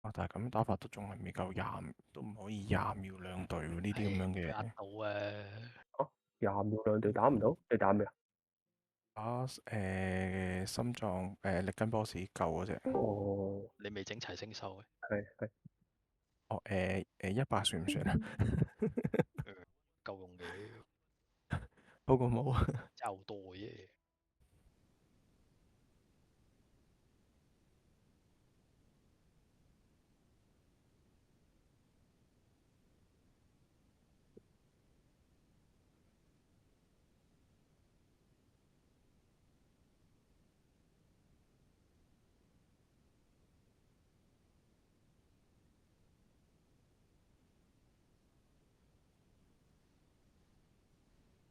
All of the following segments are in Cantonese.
啊，但係咁樣打法都仲係未夠廿，都唔可以廿秒兩隊喎，呢啲咁樣呃嘅到啊！哦，廿秒兩隊打唔到，你打咩啊？打心臟力根波士舊嗰隻。哦，你未整齊星獸嘅，係哦100算唔算啊？夠用嘅，好過冇啊！差好多嘅啫。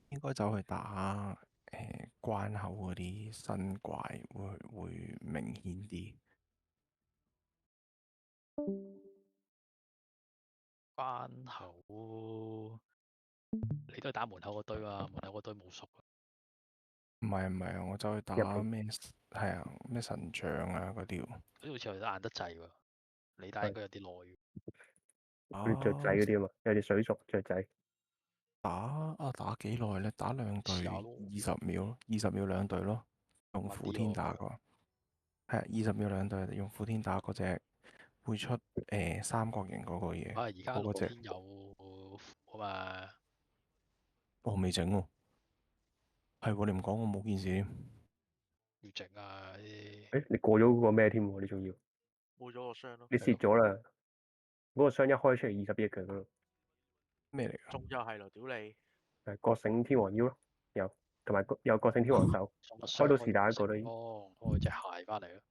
應該走去打關口嗰啲新怪會明顯啲。關口，你都係打門口嗰堆嘛？門口嗰堆冇熟啊。唔係啊，我走去入邊打咩係啊咩神像啊嗰啲喎。嗰啲好似係都硬得滯喎。你打應係該有啲耐。嗰啲雀仔啊嗰啲啊嘛，有隻水族雀仔。打幾耐咧？打兩隊試下咯， 20秒咯，20秒兩隊咯。用慢苦天啲喎。打個係啊20秒兩隊，用苦天打嗰隻會出三角形嗰個嘢，而家嗰隻露天有啊嘛，我未整喎。係喎，你唔講我冇件事添。要整啊啲。誒，你過咗嗰個咩添喎？你仲要冇咗個箱咯，你係咯，蝕咗啦！嗰個箱一開出嚟20億嘅嗰度，咩嚟㗎？仲又係咯，屌你！係覺醒天王腰咯，有同埋有覺醒天王手，送個開到是箱可以但一個都係咯，開隻鞋翻嚟咯。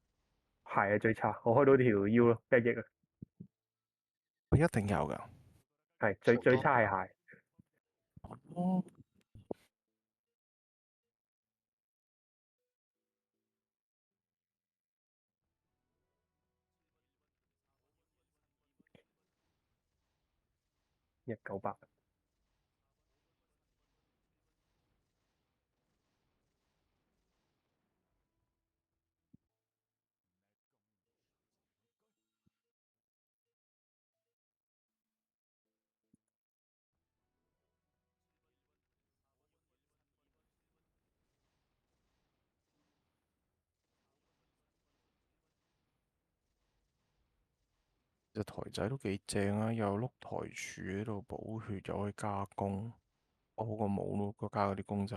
啊最差，我開到條腰咯，1億啊，我一定有㗎。係最上天差係鞋，哦，198。隻台仔都幾正啊，有碌台柱喺度補血，又可以加工，我好過冇咯，加嗰啲工就。